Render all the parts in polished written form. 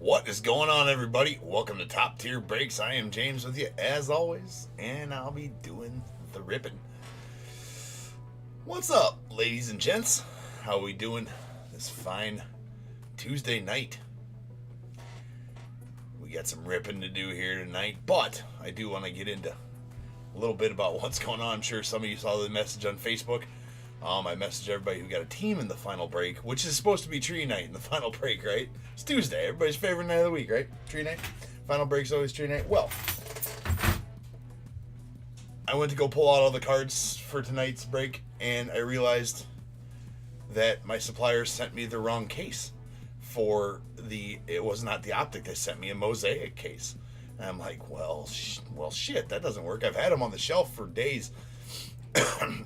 What is going on, everybody? Welcome to Top Tier Breaks. I am James with you, as always, and I'll be doing the ripping. What's up, ladies and gents? How are we doing this fine Tuesday night? We got some ripping to do here tonight, but I do want to get into a little bit about what's going on. I'm sure some of you saw the message on Facebook. I messaged everybody who got a team in the final break, which is supposed to be tree night in the final break, right? It's Tuesday, everybody's favorite night of the week, right? Tree night. Final break's always tree night. Well, I went to go pull out all the cards for tonight's break, and I realized that my supplier sent me the wrong case for it was not the optic. They sent me a Mosaic case. And I'm like, well, shit, that doesn't work. I've had them on the shelf for days.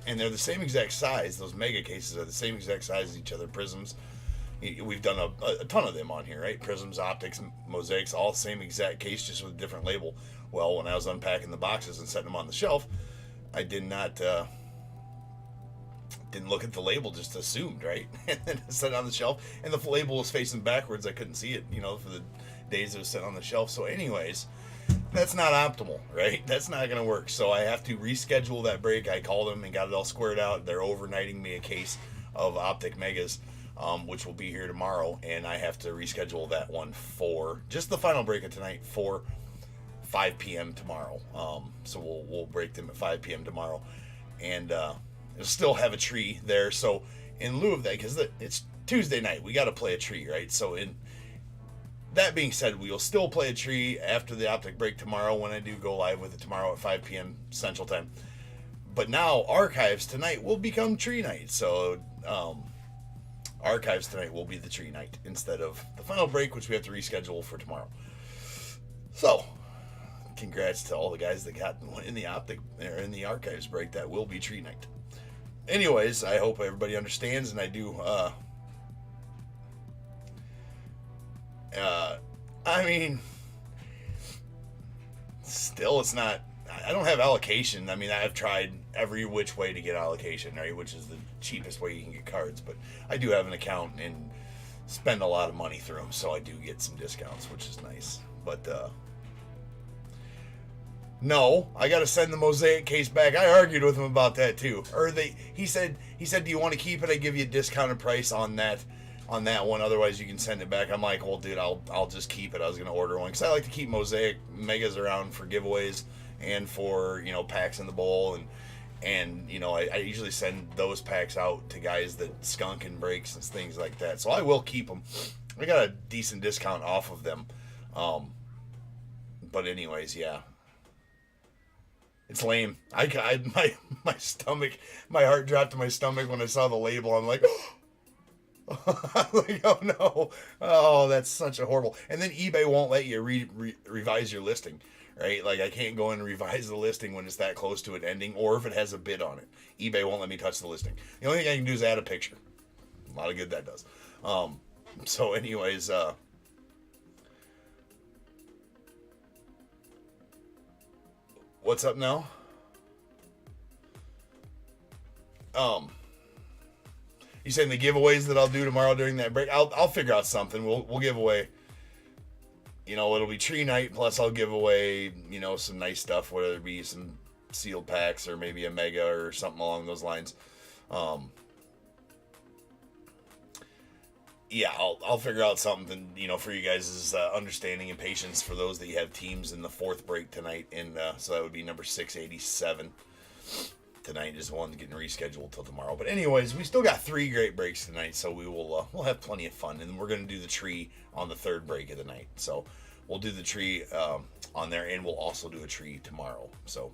And they're the same exact size. Those mega cases are the same exact size as each other. Prisms, we've done a ton of them on here, right? Prisms, optics, mosaics, all the same exact case, just with a different label. Well, when I was unpacking the boxes and setting them on the shelf, I didn't look at the label, just assumed, right? And then I set it on the shelf, and the label was facing backwards. I couldn't see it, for the days it was set on the shelf. So anyways, that's not optimal, right? That's not going to work. So I have to reschedule that break. I called them and got it all squared out. They're overnighting me a case of optic megas, which will be here tomorrow. And I have to reschedule that one for just the final break of tonight for 5 p.m. tomorrow. So we'll break them at 5 p.m. tomorrow. And it'll still have a tree there. So in lieu of that, because it's Tuesday night, we got to play a tree, right? So that being said, we will still play a tree after the optic break tomorrow when I do go live with it tomorrow at 5 p.m. Central Time. But now Archives tonight will become tree night. So Archives tonight will be the tree night instead of the final break, which we have to reschedule for tomorrow. So congrats to all the guys that got in the optic or in the Archives break. That will be tree night. Anyways, I hope everybody understands, and I do. Still, it's not. I don't have allocation. I mean, I've tried every which way to get allocation, right? Which is the cheapest way you can get cards. But I do have an account and spend a lot of money through them, so I do get some discounts, which is nice. But no, I got to send the Mosaic case back. I argued with him about that too. He said, do you want to keep it? I give you a discounted price on that one, otherwise you can send it back. I'm like, well, dude, I'll just keep it. I was going to order one because I like to keep Mosaic megas around for giveaways and for packs in the bowl, and I usually send those packs out to guys that skunk and breaks and things like that, so I will keep them. I got a decent discount off of them, but anyways, yeah, it's lame. My stomach, my heart dropped to my stomach when I saw the label. I'm like, like, oh no, oh, that's such a horrible. And then eBay won't let you revise your listing, right? Like, I can't go and revise the listing when it's that close to it ending, or if it has a bid on it. eBay won't let me touch the listing. The only thing I can do is add a picture. A lot of good that does. So anyways, what's up now? You saying the giveaways that I'll do tomorrow during that break? I'll figure out something. We'll give away. It'll be tree night, plus I'll give away some nice stuff, whether it be some sealed packs or maybe a mega or something along those lines. Yeah, I'll figure out something for you guys' understanding and patience for those that you have teams in the fourth break tonight, and so that would be number 687. Tonight is one getting rescheduled till tomorrow. But anyways, we still got 3 great breaks tonight, so we'll have plenty of fun. And we're going to do the tree on the 3rd break of the night. So we'll do the tree on there, and we'll also do a tree tomorrow. So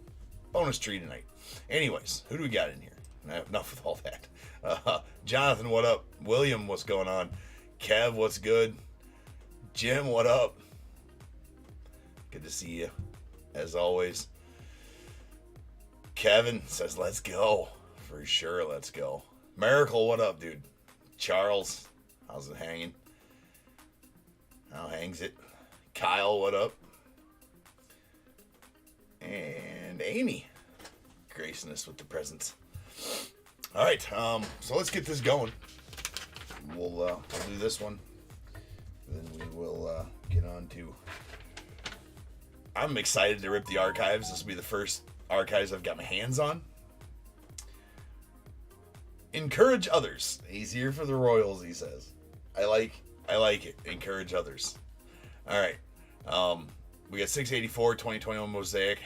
bonus tree tonight. Anyways, who do we got in here? Enough with all that. Jonathan, what up? William, what's going on? Kev, what's good? Jim, what up? Good to see you, as always. Kevin says, let's go. For sure, let's go. Miracle, what up, dude? Charles, how's it hanging? How hangs it? Kyle, what up? And Amy, gracing us with the presents. All right, so let's get this going. We'll do this one. Then we we'll get on to. I'm excited to rip the archives. This will be the first archives I've got my hands on. Encourage others. Easier for the Royals, he says. I like it. Encourage others. All right. We got 684 2021 Mosaic.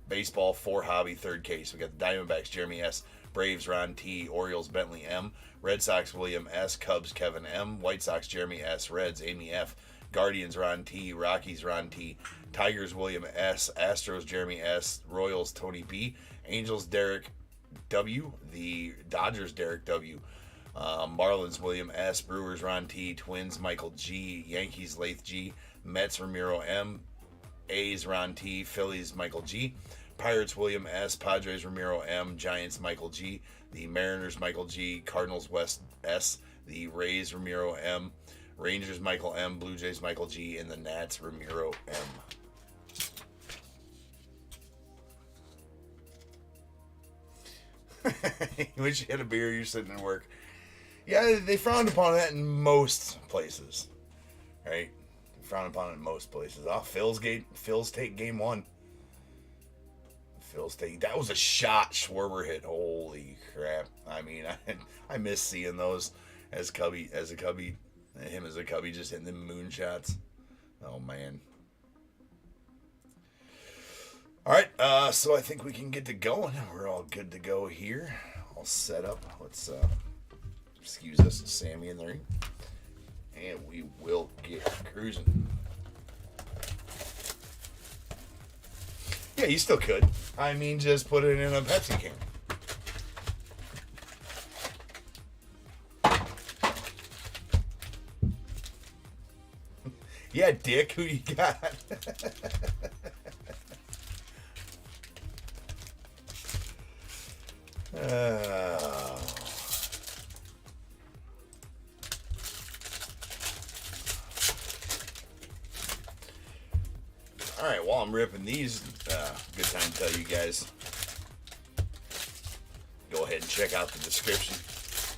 Baseball 4 hobby third case. We got the Diamondbacks Jeremy S. Braves Ron T. Orioles Bentley M. Red Sox William S. Cubs Kevin M. White Sox Jeremy S. Reds Amy F. Guardians Ron T. Rockies Ron T. Tigers William S. Astros Jeremy S. Royals Tony B. Angels Derek W. The Dodgers Derek W. Marlins William S. Brewers Ron T. Twins Michael G. Yankees Lath G. Mets Ramiro M. A's Ron T. Phillies Michael G. Pirates William S. Padres Ramiro M. Giants Michael G. The Mariners Michael G. Cardinals West S. The Rays Ramiro M. Rangers Michael M. Blue Jays Michael G. And the Nats Ramiro M. You wish you had a beer, you're sitting at work. Yeah, they frowned upon that in most places. Right? They frowned upon it in most places. Oh, Phil's take game 1. Phil's take. That was a shot Schwarber hit. Holy crap. I mean, I miss seeing those as a Cubby, him as a Cubby just hitting the moonshots. Oh, man. All right, so I think we can get to going. We're all good to go here. All set up. Let's excuse us, Sammy in the ring, and we will get cruising. Yeah, you still could. I mean, just put it in a Pepsi can. Yeah, Dick, who you got? All right, while I'm ripping these, good time to tell you guys, go ahead and check out the description,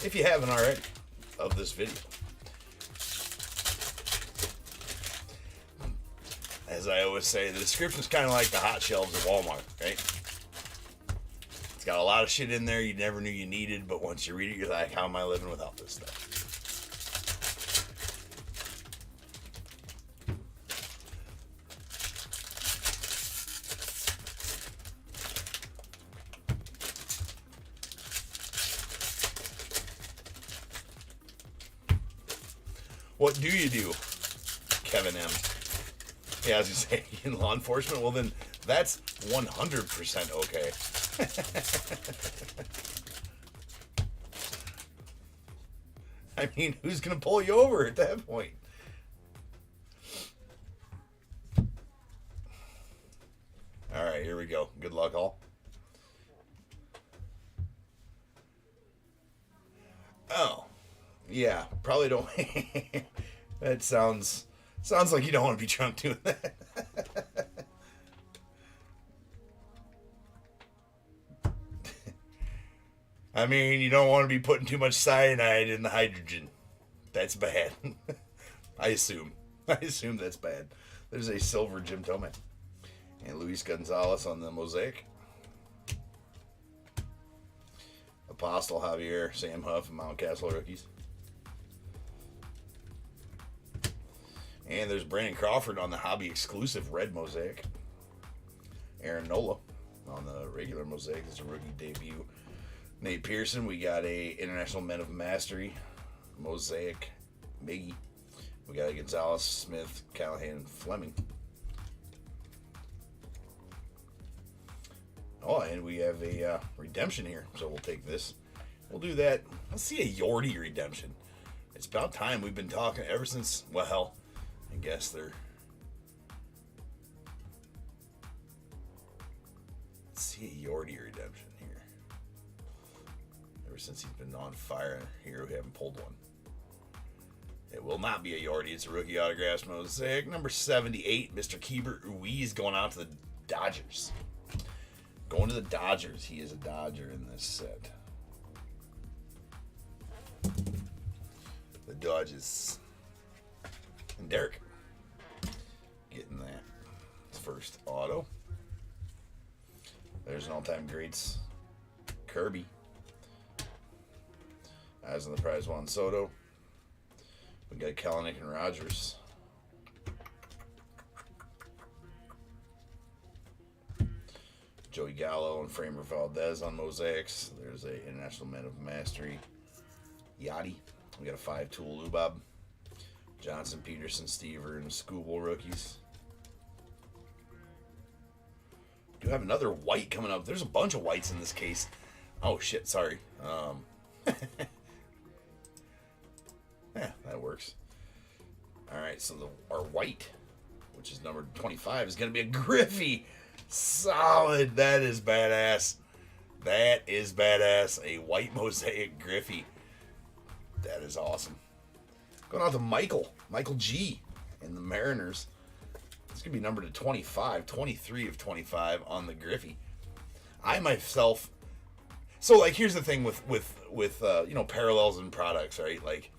if you haven't already, of this video. As I always say, the description's kind of like the hot shelves at Walmart, right? It's got a lot of shit in there you never knew you needed, but once you read it, you're like, how am I living without this stuff? What do you do, Kevin M? Yeah, I was going to say, in law enforcement, well then, that's 100% okay. I mean, who's going to pull you over at that point? All right, here we go. Good luck, all. Oh, yeah, probably don't. That sounds like you don't want to be drunk doing that. I mean, you don't want to be putting too much cyanide in the hydrogen. That's bad. I assume that's bad. There's a silver Jim Tomei. And Luis Gonzalez on the Mosaic. Apostle Javier, Sam Huff, and Mountcastle rookies. And there's Brandon Crawford on the hobby exclusive red Mosaic. Aaron Nola on the regular Mosaic. This is a rookie debut. Nate Pearson, we got a International Men of Mastery Mosaic Miggy. We got a Gonzalez, Smith, Callahan, and Fleming. Oh, and we have a redemption here, so we'll take this. We'll do that. Let's see a Yordi redemption. It's about time. We've been talking ever since, well, I guess they're... Let's see a Yordi redemption here. Ever since he's been on fire here, we haven't pulled one. It will not be a Yordi. It's a rookie autographs Mosaic. Number 78, Mr. Keibert Ruiz going out to the Dodgers. Going to the Dodgers. He is a Dodger in this set. The Dodgers. And Derek getting that first auto. There's an all-time greats. Kirby. Eyes on the prize, Juan Soto. We got Kalanick and Rogers. Joey Gallo and Framer Valdez on Mosaics. There's a International Men of Mastery. Yachty. We got a 5-tool Lubob. Johnson, Peterson, Stever, and Scooble rookies. Do have another white coming up. There's a bunch of whites in this case. Oh shit, sorry. Yeah, that works. Alright, so our white, which is number 25, is going to be a Griffey. Solid. That is badass. That is badass. A white Mosaic Griffey. That is awesome. Going on to Michael G. and the Mariners. It's going to be numbered to 25. 23 of 25 on the Griffey. I myself... So, like, here's the thing with parallels and products, right? Like,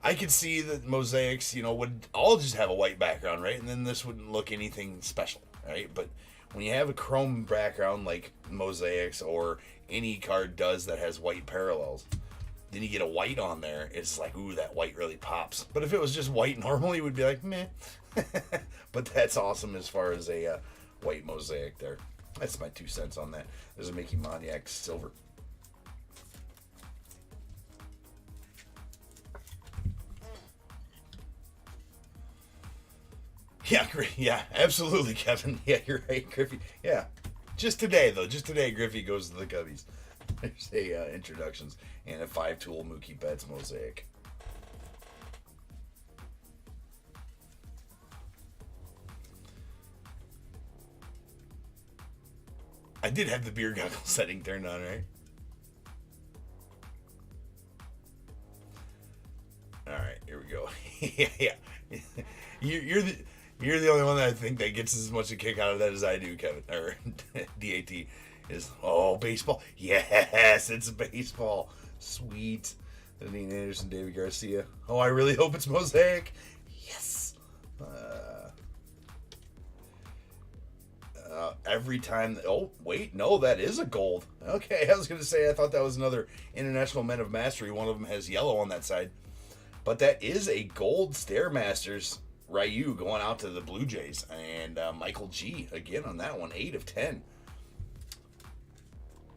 I could see that Mosaics, would all just have a white background, right? And then this wouldn't look anything special, right? But when you have a chrome background like Mosaics or any card does that has white parallels, then you get a white on there, it's like, ooh, that white really pops. But if it was just white normally, it would be like, meh. But that's awesome as far as a white Mosaic there. That's my 2 cents on that. There's a Mickey Moniak silver. Yeah, absolutely, Kevin. Yeah, you're right, Griffey. Yeah, just today, Griffey goes to the Cubbies. There's a introductions and a 5-tool Mookie Betts Mosaic. I did have the beer goggle setting turned on, right? All right, here we go. Yeah. You're the only one that I think that gets as much a kick out of that as I do, Kevin. Or DAT is, baseball. Yes, it's baseball. Sweet. Ricky Henderson, David Garcia. Oh, I really hope it's Mosaic. Yes. Every time. Oh, wait. No, that is a gold. Okay, I was going to say, I thought that was another International Men of Mastery. One of them has yellow on that side. But that is a gold Stairmasters Ryu going out to the Blue Jays. And Michael G. again on that one. 8 of 10.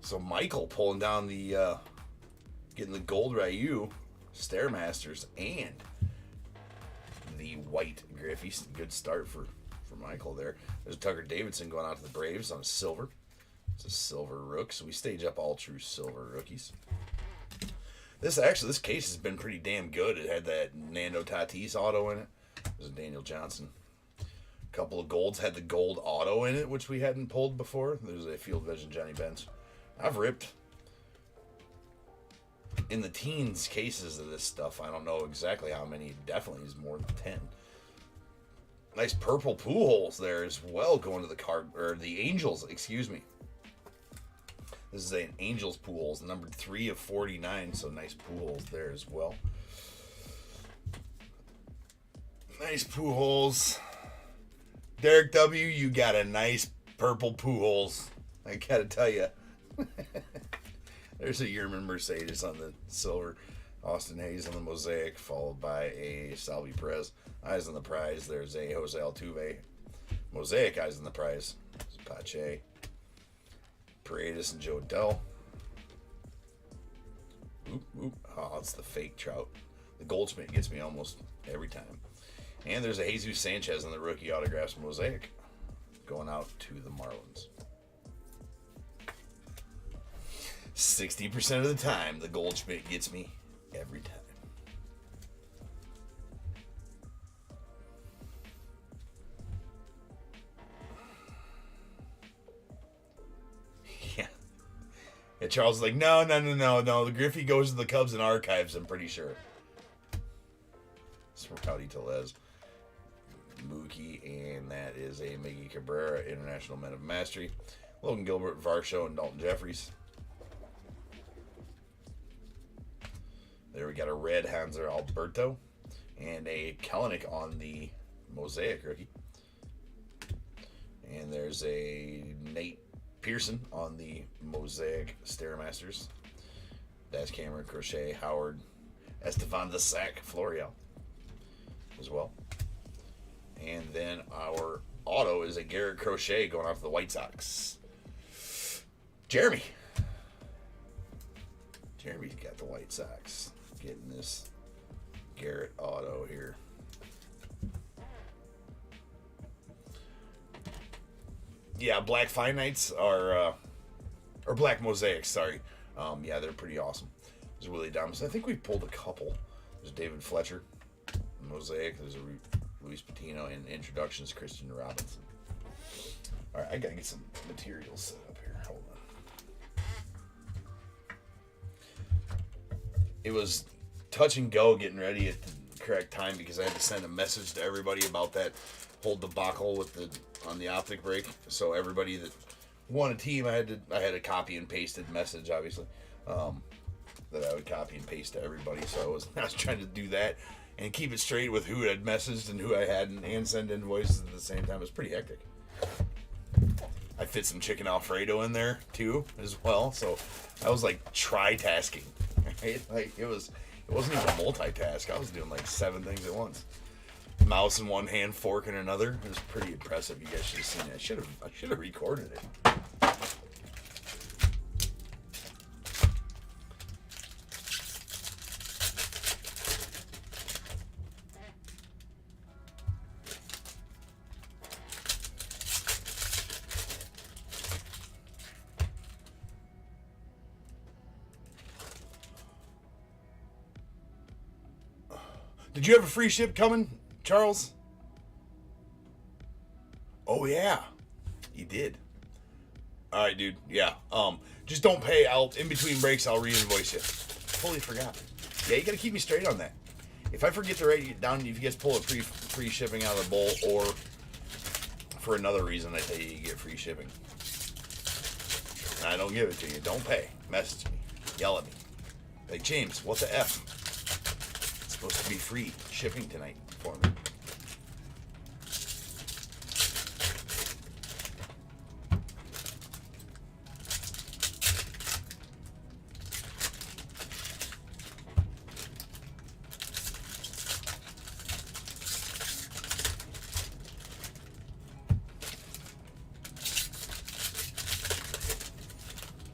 So Michael pulling down the... getting the gold Ryu Stairmasters and the white Griffey. Good start for Michael there. There's Tucker Davidson going out to the Braves on a silver. It's a silver rook, so we stage up all true silver rookies. This case has been pretty damn good. It had that Nando Tatis auto in it. There's a Daniel Johnson. A couple of golds had the gold auto in it, which we hadn't pulled before. There's a Field Vision Johnny Bench. I've ripped in the teens cases of this stuff. I don't know exactly how many. It definitely is more than 10. Nice purple Pujols there as well, going to the card, or the Angels, excuse me. This is an Angels Pujols, numbered 3 of 49, so nice Pujols there as well. Nice Pujols. Derek W., you got a nice purple Pujols. I gotta tell you. There's a Yerman Mercedes on the silver. Austin Hayes on the Mosaic, followed by a Salvi Perez. Eyes on the prize. There's a Jose Altuve. Mosaic eyes on the prize. There's Pache. Paredes and Joe Dell. Oh, it's the fake Trout. The Goldschmidt gets me almost every time. And there's a Jesus Sanchez on the rookie autographs Mosaic. Going out to the Marlins. 60% of the time, the Goldschmidt gets me every time. Yeah, Charles is like, no. The Griffey goes to the Cubs and archives, I'm pretty sure. It's from Rowdy Tellez. Mookie, and that is a Miggy Cabrera, International Men of Mastery. Logan Gilbert, Varsho, and Dalton Jeffries. There we got a red Hanser Alberto. And a Kellenic on the Mosaic rookie. And there's a Nate Pearson on the Mosaic Stairmasters. Dash Cameron, Crochet, Howard, Estevan the Sack, Floreal as well. And then our auto is a Garrett Crochet going off the White Sox. Jeremy's got the White Sox. Getting this Garrett auto here. Yeah, Black Finites are, or Black Mosaics, sorry. Yeah, they're pretty awesome. There's Willie Thomas. I think we pulled a couple. There's David Fletcher, Mosaic. There's a Luis Patino, and introductions, Christian Robinson. All right, I gotta get some materials set up here. Hold on. It was touch and go getting ready at the correct time because I had to send a message to everybody about that whole debacle with on the optic break. So everybody that won a team, I had a copy and pasted message, obviously, that I would copy and paste to everybody. So I was trying to do that and keep it straight with who had messaged and who I hadn't, and send invoices at the same time. It was pretty hectic. I fit some chicken Alfredo in there too, as well. So I was like tri-tasking, right? Like it wasn't even a multitask. I was doing like 7 things at once. Mouse in one hand, fork in another. It was pretty impressive. You guys should have seen it. I should have recorded it. Did you have a free ship coming, Charles? Oh yeah, you did. All right, dude. Yeah. Just don't pay. In between breaks, I'll re-invoice you. Totally forgot. Yeah, you gotta keep me straight on that. If I forget to write it down, if you guys pull a free shipping out of the bowl, or for another reason, I tell you get free shipping, and I don't give it to you. Don't pay. Message me. Yell at me. Like, James, what the F? Supposed to be free shipping tonight for me.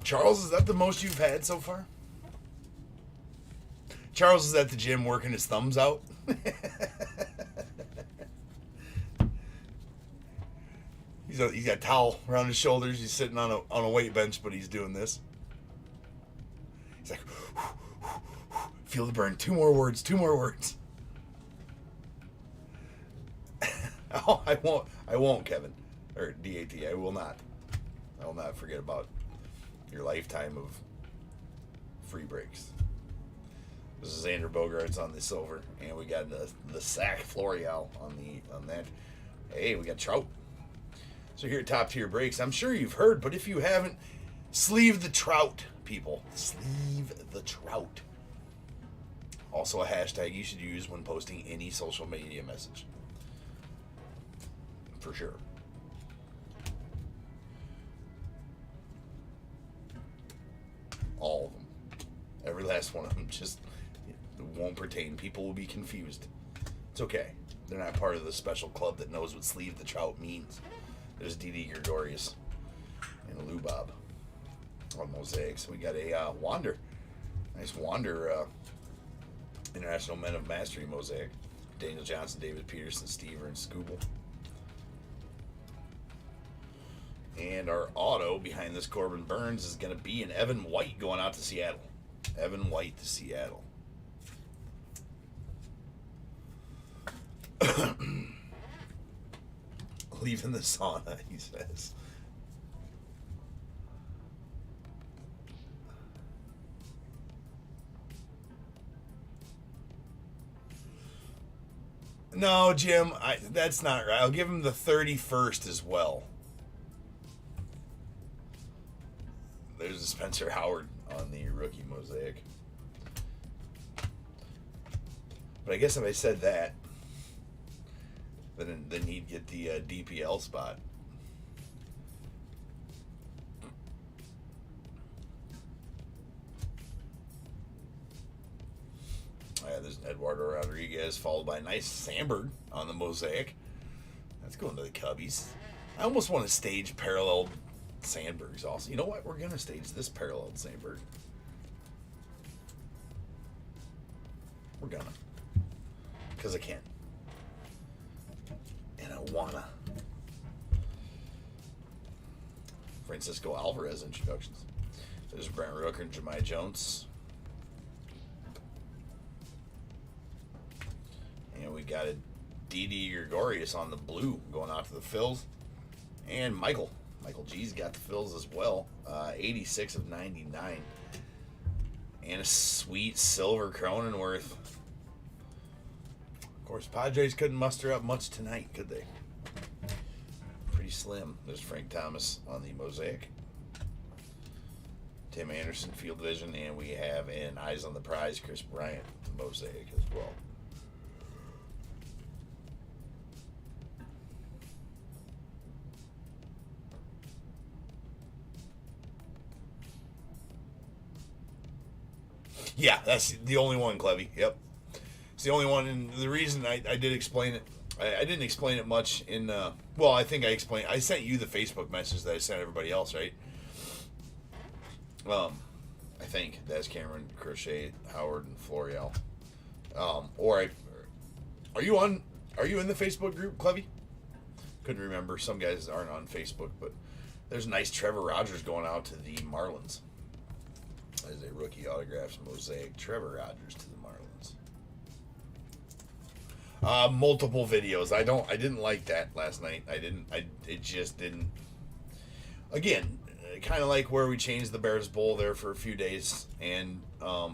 Charles, is that the most you've had so far? Charles is at the gym working his thumbs out. He's got a towel around his shoulders. He's sitting on a weight bench, but he's doing this. He's like, feel the burn. 2 more words. 2 more words. Oh, I won't, Kevin, or DAT. I will not forget about your lifetime of free breaks. This is Xander Bogaerts on the silver, and we got the Sack Floreal on that. Hey, we got Trout. So here at Top Tier Breaks, I'm sure you've heard, but if you haven't, sleeve the Trout, people. Sleeve the Trout. Also a hashtag you should use when posting any social media message. For sure. All of them. Every last one of them. Just won't pertain. People will be confused. It's okay. They're not part of the special club that knows what sleeve the Trout means. There's Didi Gregorius and a Lou Bob on Mosaics. We got a Wander. Nice Wander International Men of Mastery Mosaic. Daniel Johnson, David Peterson, Stever, and Scooble. And our auto behind this Corbin Burns is going to be an Evan White going out to Seattle. Evan White to Seattle. Leaving the sauna, he says. No, Jim, that's not right. I'll give him the 31st as well. There's a Spencer Howard on the rookie Mosaic. But I guess if I said that, then he'd get the DPL spot. There's Eduardo Rodriguez, followed by a nice Sandberg on the Mosaic. That's going to the Cubbies. I almost want to stage parallel Sandbergs also. You know what? We're going to stage this parallel Sandberg. We're going to. Because I can. And I want to. Francisco Alvarez introductions. There's Brent Rooker and Jemai Jones. And we got a Didi Gregorius on the blue going out to the Phils. And Michael G's got the Phils as well. 86 of 99. And a sweet silver Cronenworth. Of course, Padres couldn't muster up much tonight, could they? Pretty slim. There's Frank Thomas on the Mosaic. Tim Anderson, Field Vision. And we have an Eyes on the Prize, Chris Bryant, the Mosaic as well. Yeah, that's the only one, Clevy. Yep. It's the only one, and the reason I did explain it, I didn't explain it much in, well, I think I sent you the Facebook message that I sent everybody else, right? I think that's Cameron, Crochet, Howard, and Florial. Are you in the Facebook group, Clevy? Couldn't remember. Some guys aren't on Facebook, but there's a nice Trevor Rogers going out to the Marlins. As a rookie autographs Mosaic, Trevor Rogers to the Marlins. Multiple videos. I didn't like that last night. It just didn't. Again, kind of like where we changed the Bears Bowl there for a few days, and or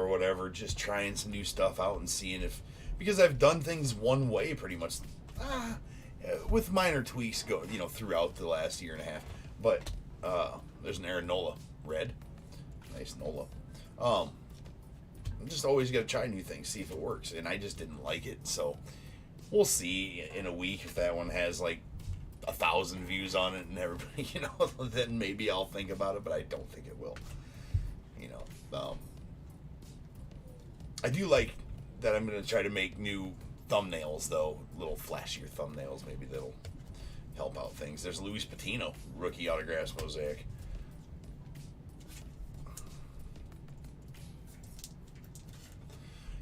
whatever, just trying some new stuff out and seeing if, because I've done things one way pretty much, with minor tweaks throughout the last year and a half, but. There's an Aaron Nola red. Nice Nola. I'm just always got to try new things, see if it works. And I just didn't like it. So we'll see in a week if that one has like 1,000 views on it and everybody, then maybe I'll think about it, but I don't think it will. I do like that I'm going to try to make new thumbnails, though. Little flashier thumbnails, maybe that'll help out things. There's Luis Patino, rookie autographs Mosaic.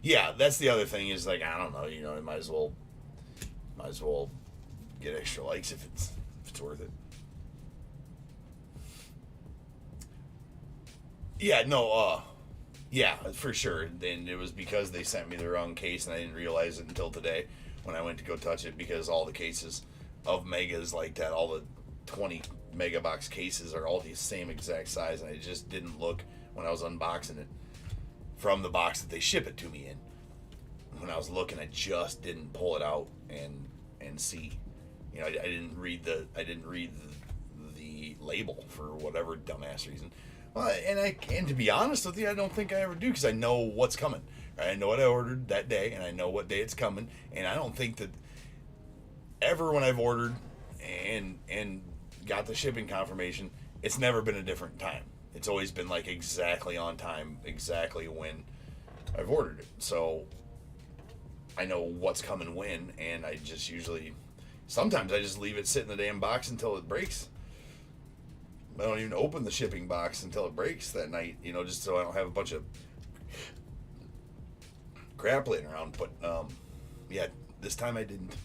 Yeah, that's the other thing is, like, I don't know, I might as well get extra likes if it's worth it. Yeah, no, yeah, for sure. And it was because they sent me the wrong case and I didn't realize it until today when I went to go touch it, because all the cases of megas like that, all the 20 mega box cases are all the same exact size, and I just didn't look when I was unboxing it from the box that they ship it to me in. When I was looking, I just didn't pull it out and see. I didn't read the label for whatever dumbass reason. Well, and to be honest with you, I don't think I ever do, because I know what's coming. Right? I know what I ordered that day, and I know what day it's coming, and I don't think that ever when I've ordered and got the shipping confirmation, it's never been a different time. It's always been like exactly on time, exactly when I've ordered it. So I know what's coming when, and I just sometimes I just leave it sit in the damn box until it breaks. I don't even open the shipping box until it breaks that night, just so I don't have a bunch of crap laying around. But yeah, this time I didn't.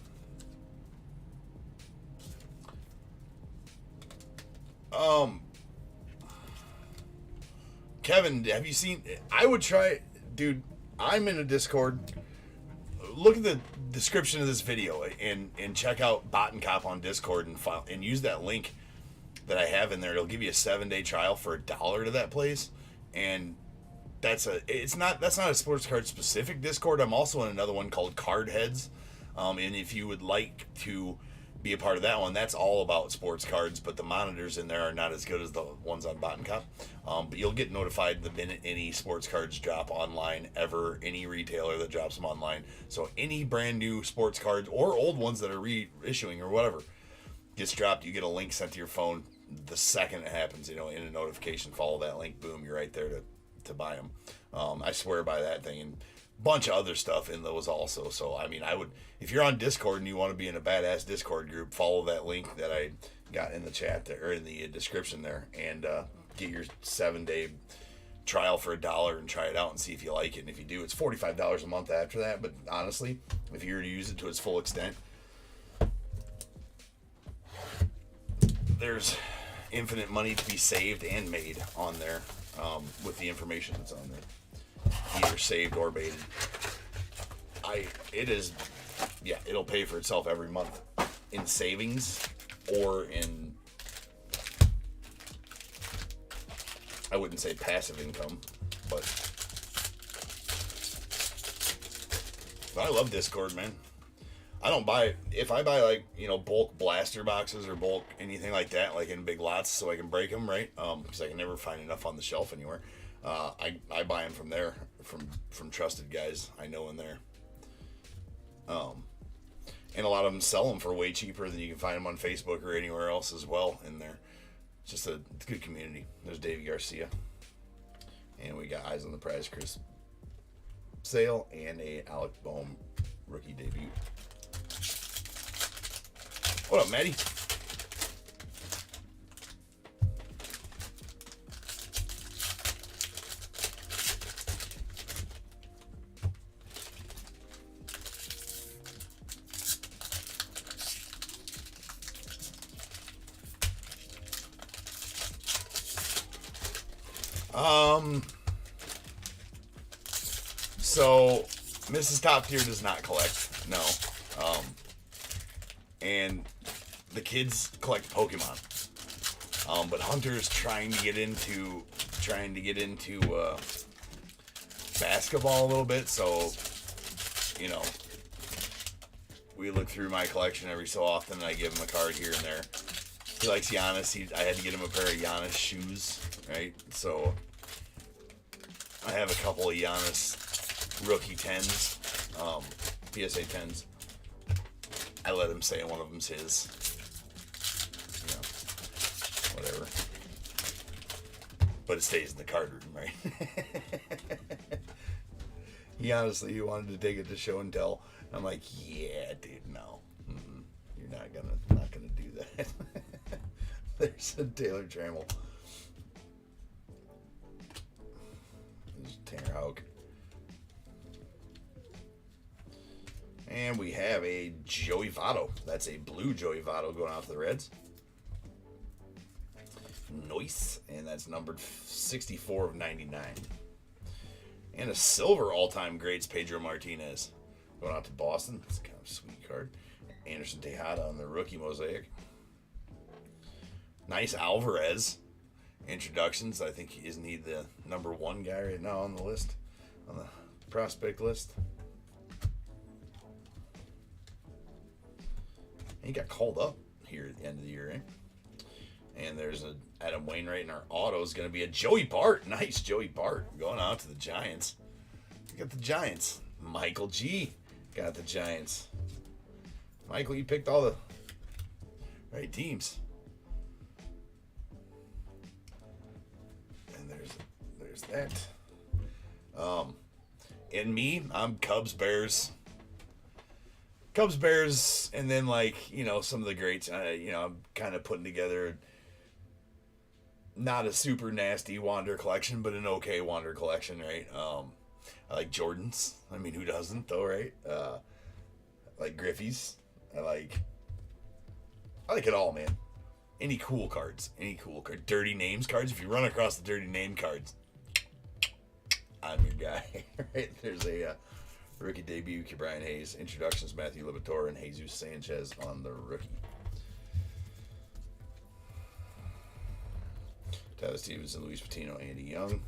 Kevin, have you seen? I would try, dude. I'm in a Discord. Look at the description of this video and check out Bot and Cop on Discord and use that link that I have in there. It'll give you a 7-day trial for $1 to that place, and that's not a sports card specific Discord. I'm also in another one called Card Heads, and if you would like to be a part of that one. That's all about sports cards, but the monitors in there are not as good as the ones on Bot and Cop. But you'll get notified the minute any sports cards drop online ever, any retailer that drops them online. So any brand new sports cards or old ones that are reissuing or whatever gets dropped, you get a link sent to your phone the second it happens, in a notification. Follow that link, boom, you're right there to buy them. I swear by that thing, and a bunch of other stuff in those also. So I mean, I would, if you're on Discord and you want to be in a badass Discord group, follow that link that I got in the chat there, or in the description there, and get your 7-day trial for $1 and try it out and see if you like it. And if you do, it's $45 a month after that. But honestly, if you were to use it to its full extent, there's infinite money to be saved and made on there, with the information that's on there, either saved or baited. It'll pay for itself every month in savings, or in, I wouldn't say passive income, but I love Discord, man. I don't buy, if I buy like, bulk blaster boxes or bulk anything like that, like in big lots so I can break them, right? Because I can never find enough on the shelf anywhere. I buy them from there, from trusted guys I know in there. And a lot of them sell them for way cheaper than you can find them on Facebook or anywhere else as well in there. It's just a good community. There's Davey Garcia. And we got Eyes on the Prize, Chris Sale, and a Alec Boehm rookie debut. What up, Maddie? So Mrs. Top Tier does not collect, no. And the kids collect Pokemon. But Hunter's trying to get into basketball a little bit, so we look through my collection every so often, and I give him a card here and there. He likes Giannis. I had to get him a pair of Giannis shoes, right? So I have a couple of Giannis rookie 10s, PSA 10s. I let him say one of them's his. Whatever. But it stays in the card room, right? He wanted to take it to show and tell. I'm like, yeah, dude, no. You're not gonna do that. There's a Taylor Trammell. There's Tanner Houck. And we have a Joey Votto. That's a blue Joey Votto going off the Reds. Nice. And that's numbered 64 of 99. And a silver all-time greats, Pedro Martinez. Going out to Boston. That's kind of a sweet card. Anderson Tejada on the rookie Mosaic. Nice Alvarez introductions. I think, isn't he the number 1 guy right now on the list? On the prospect list? He got called up here at the end of the year, right? And there's a Adam Wainwright in our auto is going to be a Joey Bart. Nice Joey Bart going out to the Giants. We got the Giants. Michael G got the Giants. Michael, you picked all the right teams. And there's that. And me, I'm Cubs, Bears, and then some of the greats. I'm kind of putting together not a super nasty Wander collection, but an okay Wander collection, right? I like Jordans. I mean, who doesn't though, right? I like Griffey's. I like it all, man. Any cool cards. Dirty names cards. If you run across the dirty name cards, I'm your guy. Right? There's a rookie debut, Brian Hayes. Introductions, Matthew Liberatore and Jesus Sanchez on the rookie. Tyler Stevenson, Luis Patino, Andy Young.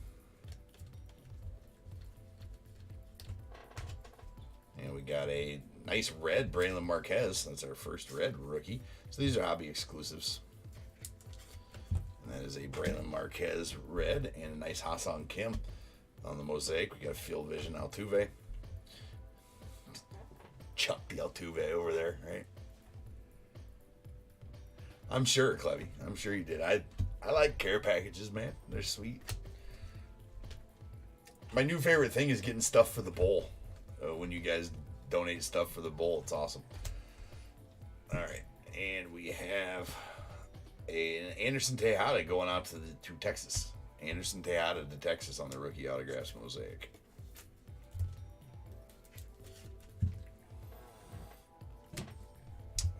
And we got a nice red Braylon Marquez. That's our first red rookie. So these are hobby exclusives. And that is a Braylon Marquez red and a nice Ha-Seong Kim on the Mosaic. We got a Field Vision Altuve. Chuck the Altuve over there, right? I'm sure, Clevy. I'm sure you did. I like care packages, man. They're sweet. My new favorite thing is getting stuff for the bowl. When you guys donate stuff for the bowl, it's awesome. All right, and we have an Anderson Tejada going out to Texas. Anderson Tejada to Texas on the rookie autographs Mosaic.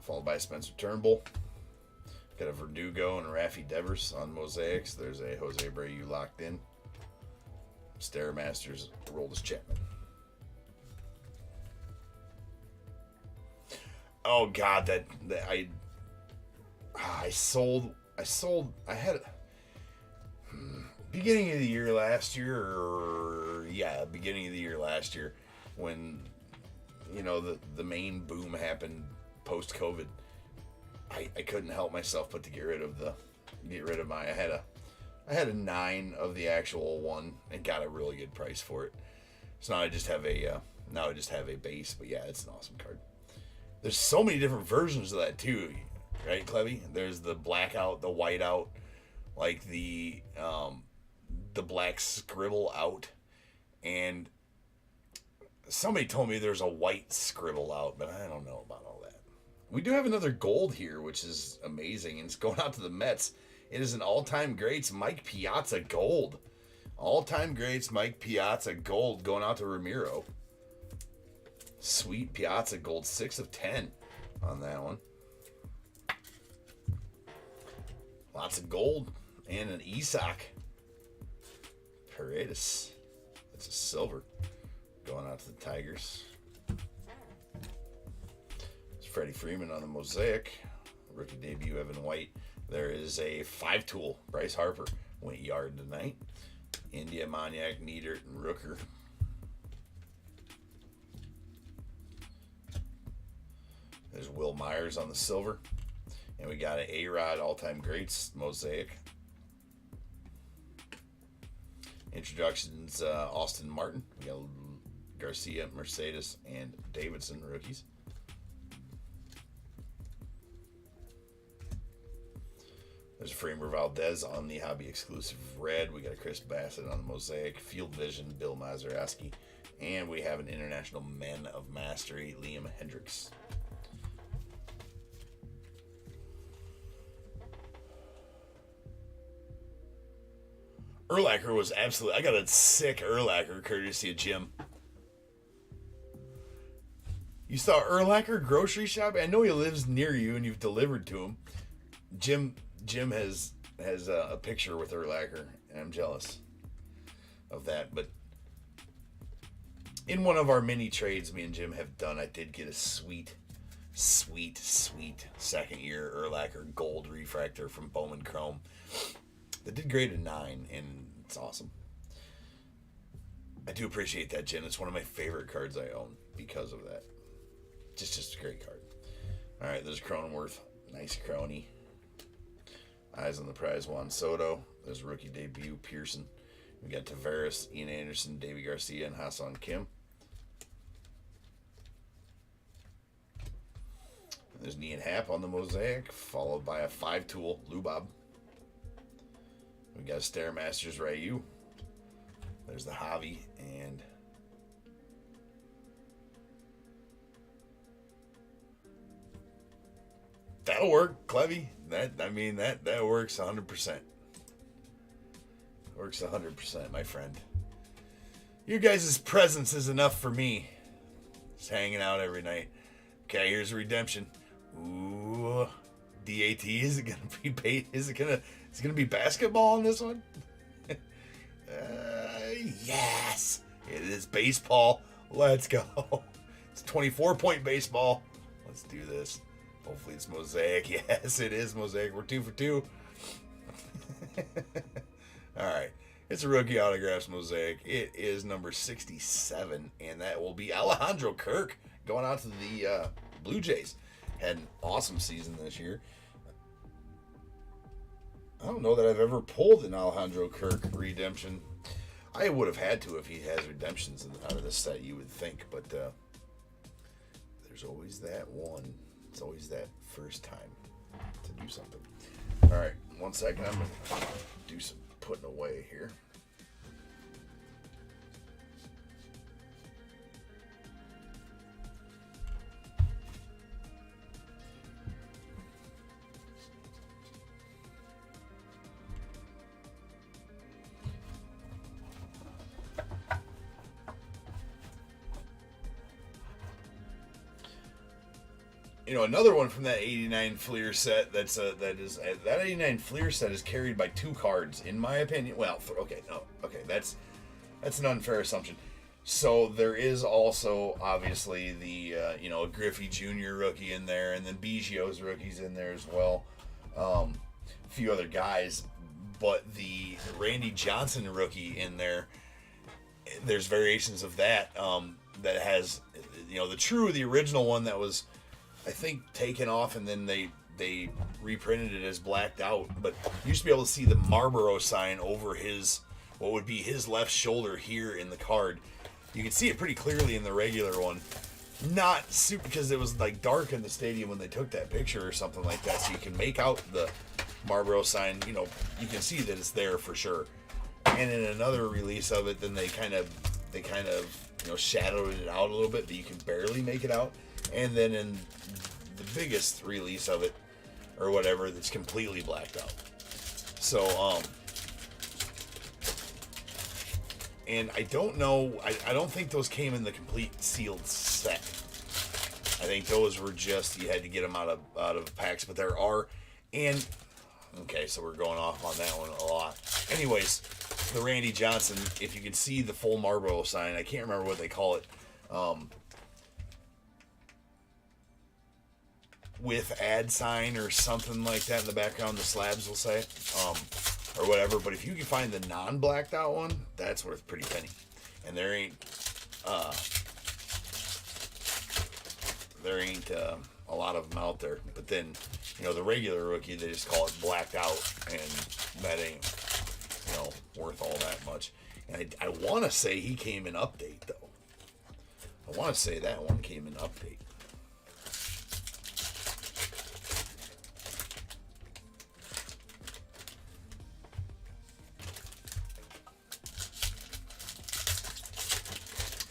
Followed by Spencer Turnbull. Got a Verdugo and Raffy Devers on Mosaics. There's a Jose Abreu locked in. Stairmasters, Aroldis Chapman. Oh God, I sold. I had beginning of the year last year, beginning of the year last year, when the main boom happened post COVID. I couldn't help myself but to get rid of my. I had a 9 of the actual one and got a really good price for it. So now I just have a base, but yeah, it's an awesome card. There's so many different versions of that too, right, Clevy? There's the blackout, the whiteout, like the black scribble out, and somebody told me there's a white scribble out, but I don't know about all that. We do have another gold here, which is amazing, and it's going out to the Mets. It is an all-time greats Mike Piazza gold. All-time greats Mike Piazza gold going out to Ramiro. Sweet Piazza gold, 6 of 10 on that one. Lots of gold and an Isaac Paredes. That's a silver going out to the Tigers. It's Freddie Freeman on the Mosaic. Rookie debut Evan White. There is a 5-tool Bryce Harper went yard tonight. India, Moniak, Niedert, and Rooker. There's Will Myers on the silver. And we got an A-Rod all-time greats Mosaic. Introductions, Austin Martin. We got Garcia, Mercedes, and Davidson rookies. There's Framer Valdez on the hobby exclusive red. We got a Chris Bassett on the Mosaic. Field Vision, Bill Mazeroski. And we have an International Men of Mastery, Liam Hendricks. Urlacher was absolutely... I got a sick Urlacher courtesy of Jim. You saw Urlacher grocery shopping? I know he lives near you and you've delivered to him. Jim has a picture with Urlacher, and I'm jealous of that. But in one of our mini trades me and Jim have done, I did get a sweet second year Urlacher gold refractor from Bowman Chrome. That did grade a 9, and it's awesome. I do appreciate that, Jim. It's one of my favorite cards I own because of that. Just a great card. All right, there's Cronenworth. Nice crony. Eyes on the prize, Juan Soto. There's rookie debut, Pearson. We got Tavares, Ian Anderson, Davy Garcia, and Ha-Seong Kim. And there's Nian Happ on the Mosaic, followed by a 5-tool, Lubob. We got Stairmasters Ryu. There's the Javi, and that'll work, Clevy. That works 100%. Works 100%, my friend. You guys' presence is enough for me. Just hanging out every night. Okay, here's redemption. Ooh, DAT. Is it gonna be bait? Is it gonna be basketball in this one? Yes, it is baseball. Let's go. It's 24-point baseball. Let's do this. Hopefully it's Mosaic. Yes, it is Mosaic. We're 2 for 2. All right. It's a rookie autographs Mosaic. It is number 67, and that will be Alejandro Kirk going out to the Blue Jays. Had an awesome season this year. I don't know that I've ever pulled an Alejandro Kirk redemption. I would have had to if he has redemptions out of this set, you would think, but there's always that one. It's always that first time to do something. All right, 1 second. I'm going to do some putting away here. You know, another one from that 89 Fleer set. That 89 Fleer set is carried by 2 cards, in my opinion. Well, that's an unfair assumption. So there is also obviously the Griffey Jr. rookie in there, and then Biggio's rookies in there as well. A few other guys, but the Randy Johnson rookie in there. There's variations of that that has the original one that was, I think, taken off, and then they reprinted it as blacked out. But you used to be able to see the Marlboro sign over what would be his left shoulder here in the card. You can see it pretty clearly in the regular one. Not super, because it was like dark in the stadium when they took that picture or something like that, so you can make out the Marlboro sign. You can see that it's there for sure. And in another release of it, then they kind of shadowed it out a little bit, but you can barely make it out. And then in the biggest release of it, or whatever, that's completely blacked out. So, and I don't know, I don't think those came in the complete sealed set. I think those were just, you had to get them out of packs, but there are, and, okay, so we're going off on that one a lot. Anyways, the Randy Johnson, if you can see the full Marlboro sign, I can't remember what they call it, with ad sign or something like that in the background, the slabs will say, or whatever. But if you can find the non-blacked out one, that's worth a pretty penny. And there ain't a lot of them out there. But then, the regular rookie, they just call it blacked out, and that ain't, worth all that much. And I want to say he came in update, though. I want to say that one came in update.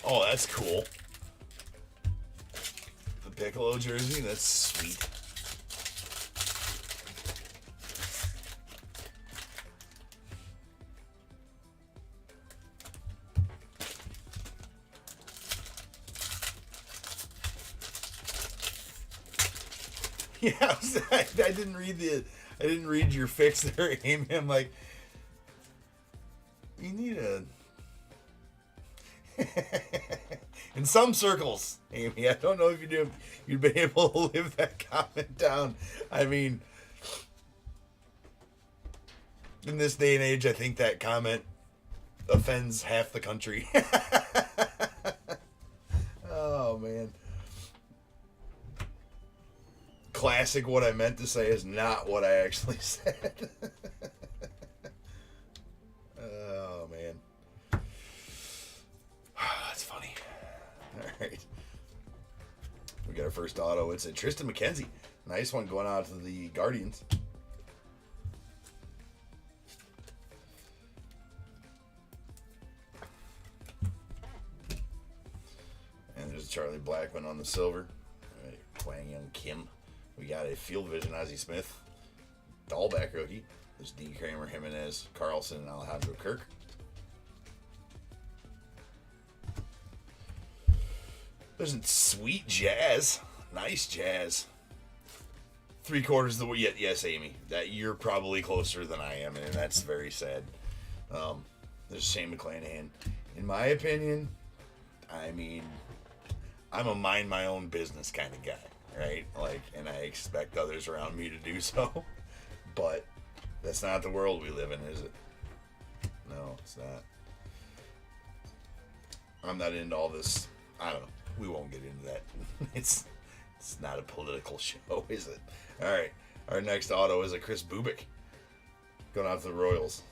Oh, that's cool. The Piccolo jersey, that's sweet. Yeah, I didn't read your fix there, Amy. I'm like, you need a. In some circles, Amy, I don't know if you'd been able to live that comment down. I mean, in this day and age, I think that comment offends half the country. Oh, man. Classic, what I meant to say is not what I actually said. Oh, man. That's funny. All right. We got our first auto. It's a Tristan McKenzie. Nice one going out to the Guardians. And there's a Charlie Blackmon on the silver. All right. Kwang Young Kim. We got a Field Vision Ozzie Smith. Dahlback rookie. There's D. Kramer, Jimenez, Carlson, and Alejandro Kirk. There's a sweet Jazz. Nice Jazz. 3/4 of the way. Yes, Amy. That you're probably closer than I am, and that's very sad. There's Shane McClanahan. In my opinion, I mean, I'm a mind my own business kind of guy, right? Like, and I expect others around me to do so. But that's not the world we live in, is it? No, it's not. I'm not into all this. I don't know. we won't get into that. It's not a political show, is it? All right. Our next auto is a Chris Bubik going out to the Royals.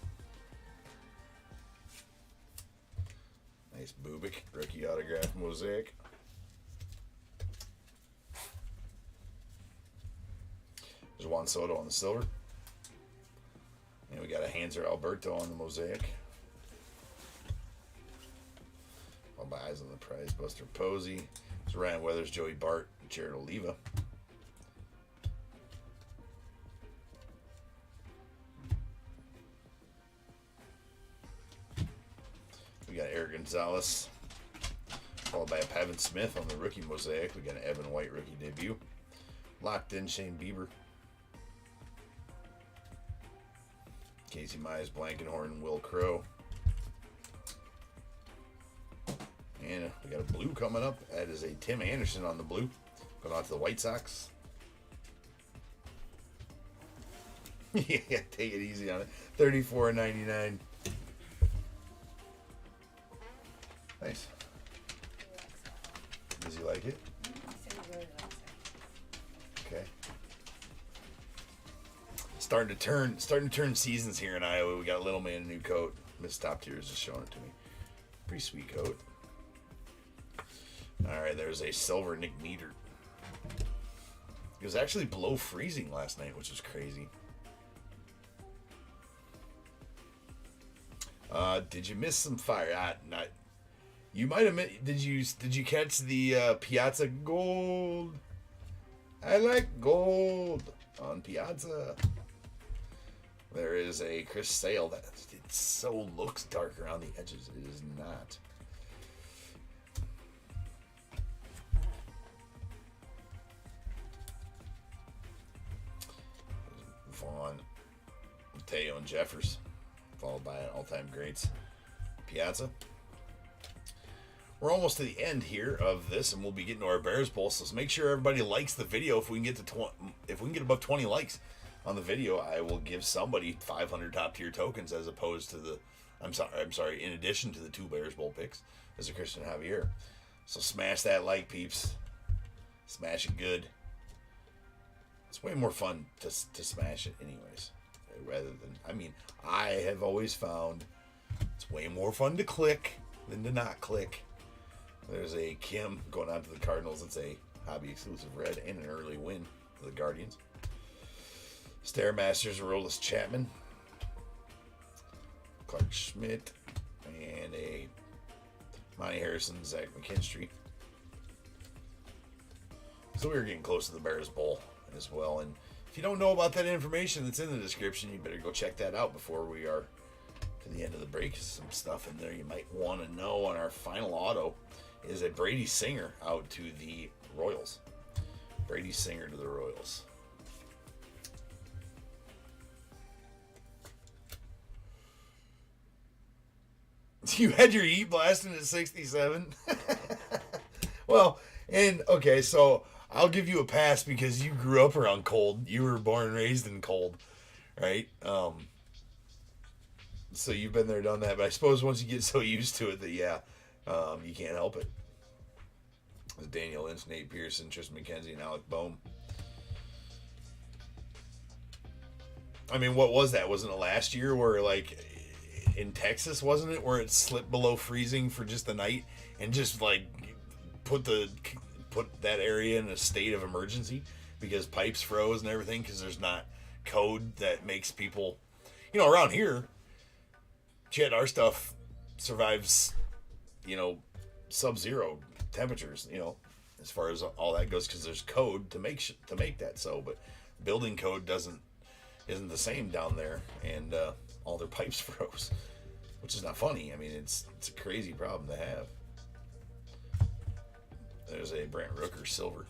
Nice Bubik rookie autograph Mosaic. There's Juan Soto on the silver. And we got a Hanser Alberto on the Mosaic. All my eyes on the prize. Buster Posey. There's Ryan Weathers, Joey Bart, Jared Oliva. We got Eric Gonzalez, followed by a Pavin Smith on the rookie Mosaic. We got an Evan White rookie debut. Locked in Shane Bieber. Casey Mize, Blankenhorn, Will Crow. And we got a blue coming up. That is a Tim Anderson on the blue. Going out to the White Sox. Yeah, take it easy on it. $34.99. Nice. Does he like it? Okay. Starting to turn seasons here in Iowa. We got a little man in a new coat. Miss Top Tier is just showing it to me. Pretty sweet coat. All right, there's a silver Nick Meter. It was actually below freezing last night, which is crazy. Did you miss some fire? Not. You might have. Did you catch the Piazza gold? I like gold on Piazza. There is a Chris Sale that it so looks dark around the edges. It is not. Vaughn, Mateo, and Jeffers, followed by an all-time greats Piazza. We're almost to the end here of this, and we'll be getting to our Bears Bowl. So make sure everybody likes the video. If we can get to if we can get above 20 likes on the video, I will give somebody 500 top tier tokens as opposed to the. I'm sorry. In addition to the 2 Bears Bowl picks as a Christian Javier. So smash that like, peeps. Smash it good. It's way more fun to smash it, anyways. Rather than, I have always found it's way more fun to click than to not click. There's a Kim going on to the Cardinals. It's a hobby exclusive red and an early win for the Guardians. Stairmasters, Aroldis Chapman, Clark Schmidt, and a Monty Harrison, Zach McKinstry. So we were getting close to the Bears Bowl as well. And if you don't know about that information that's in the description, you better go check that out before we are to the end of the break. Some stuff in there you might want to know. On our final auto is a Brady Singer out to the Royals. Brady Singer to the Royals. You had your heat blasting at 67? Well, and okay, so I'll give you a pass because you grew up around cold. You were born and raised in cold, right? So you've been there, done that. But I suppose once you get so used to it that, you can't help it. Daniel Lynch, Nate Pearson, Tristan McKenzie, and Alec Boehm. What was that? Wasn't it last year where, in Texas, wasn't it, where it slipped below freezing for just the night and just, put that area in a state of emergency because pipes froze and everything because there's not code that makes people, around here, our stuff survives, sub-zero temperatures, as far as all that goes because there's code to make that so, but building code isn't the same down there, and all their pipes froze, which is not funny. It's a crazy problem to have. There's a Brant Rooker silver.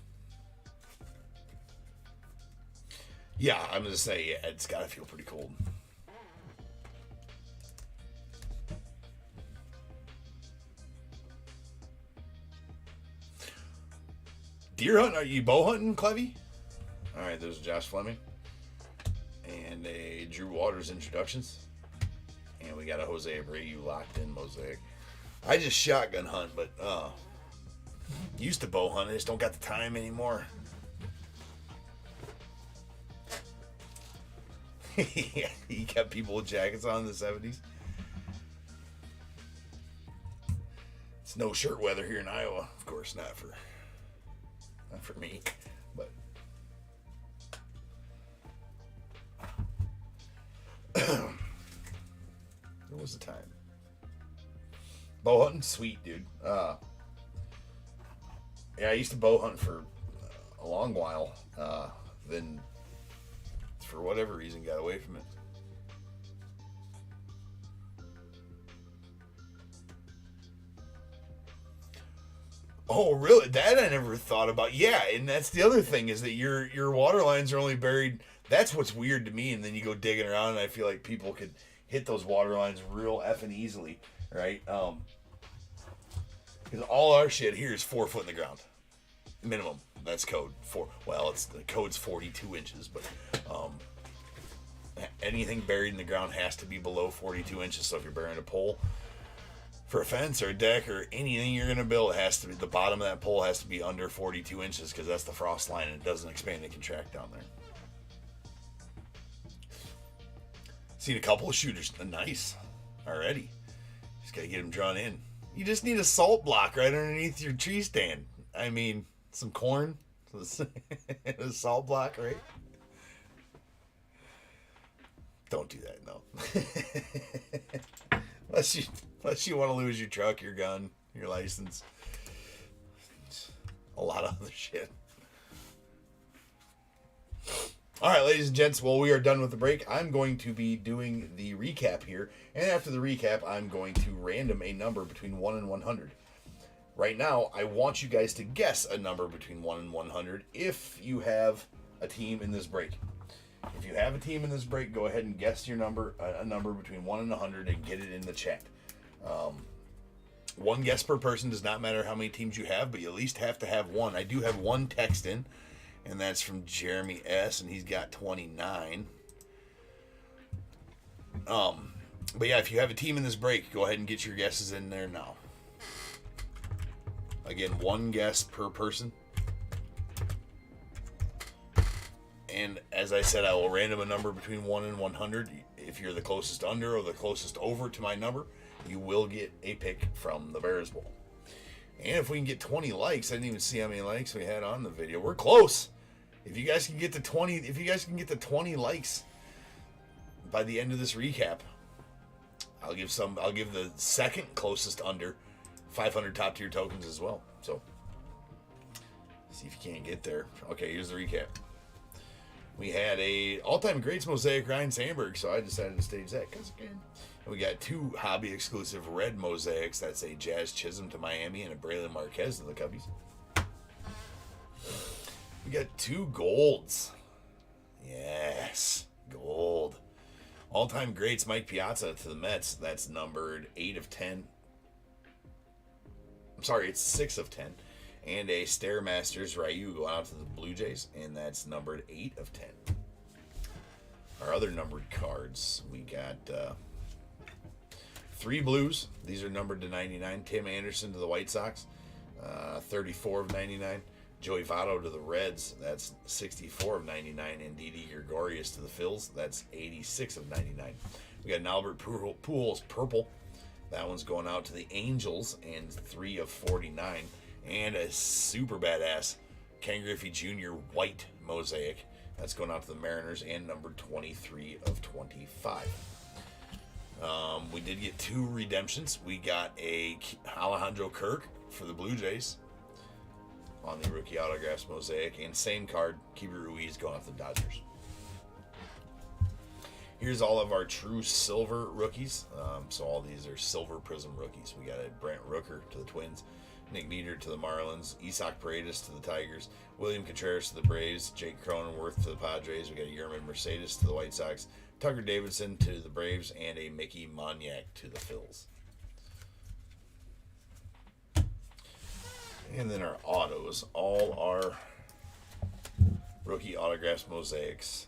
Yeah, I'm going to say it's got to feel pretty cold. Deer hunting? Are you bow hunting, Clevy? All right, there's Josh Fleming. And a Drew Waters introductions. And we got a Jose Abreu locked in Mosaic. I just shotgun hunt, but Used to bow hunt, I just don't got the time anymore. Yeah, he kept people with jackets on in the 70s. It's no shirt weather here in Iowa. Of course, not for me, but there was a time. Bow hunting, sweet, dude. Yeah, I used to bow hunt for a long while. Then, for whatever reason, got away from it. Oh, really? That I never thought about. Yeah, and that's the other thing is that your water lines are only buried. That's what's weird to me. And then you go digging around, and I feel like people could hit those water lines real effing easily, right? Because all our shit here is 4 foot in the ground, minimum. That's code. The code's 42 inches, but anything buried in the ground has to be below 42 inches. So if you're burying a pole for a fence or a deck or anything you're gonna build, it has to be, the bottom of that pole has to be under 42 inches because that's the frost line and it doesn't expand and contract down there. Seen a couple of shooters, nice already. Just gotta get them drawn in. You just need a salt block right underneath your tree stand. I mean, some corn, a salt block, right? Don't do that, no. Unless you want to lose your truck, your gun, your license. A lot of other shit. All right, ladies and gents, well, we are done with the break. I'm going to be doing the recap here. And after the recap, I'm going to random a number between 1 and 100. Right now, I want you guys to guess a number between 1 and 100 if you have a team in this break. If you have a team in this break, go ahead and guess your number, a number between 1 and 100, and get it in the chat. One guess per person. Does not matter how many teams you have, but you at least have to have one. I do have one text in, and that's from Jeremy S., and he's got 29. But yeah, if you have a team in this break, go ahead and get your guesses in there now. Again, one guess per person. And as I said, I will random a number between 1 and 100. If you're the closest under or the closest over to my number, you will get a pick from the Bears Bowl. And if we can get 20 likes, I didn't even see how many likes we had on the video. We're close. If you guys can get to 20 likes by the end of this recap, I'll give the second closest under 500 top tier tokens as well. So see if you can't get there. Okay, here's the recap. We had a all-time greats Mosaic Ryan Sandberg, so I decided to stage that because again. We got 2 hobby exclusive red mosaics. That's a Jazz Chisholm to Miami and a Braylon Marquez to the Cubbies. We got 2 golds. Yes, gold. All-time greats Mike Piazza to the Mets. That's numbered 8 of 10. I'm sorry, it's 6 of 10. And a Stairmasters Ryu going out to the Blue Jays, and that's numbered 8 of 10. Our other numbered cards, we got 3 blues. These are numbered to 99. Tim Anderson to the White Sox, 34 of 99. Joey Votto to the Reds, that's 64 of 99. And Didi Gregorius to the Phils, that's 86 of 99. We got an Albert Pujols purple. That one's going out to the Angels, and 3 of 49. And a super badass Ken Griffey Jr. white mosaic. That's going out to the Mariners, and number 23 of 25. We did get 2 redemptions. We got a Alejandro Kirk for the Blue Jays on the rookie autographs mosaic, and same card, Keeper Ruiz going off the Dodgers. Here's all of our true silver rookies. So all these are silver prism rookies. We got a Brent Rooker to the Twins, Nick Nieder to the Marlins, Isaac Paredes to the Tigers, William Contreras to the Braves, Jake Cronenworth to the Padres. We got a Yerman Mercedes to the White Sox, Tucker Davidson to the Braves, and a Mickey Moniak to the Phils. And then our autos, all our rookie autographs mosaics.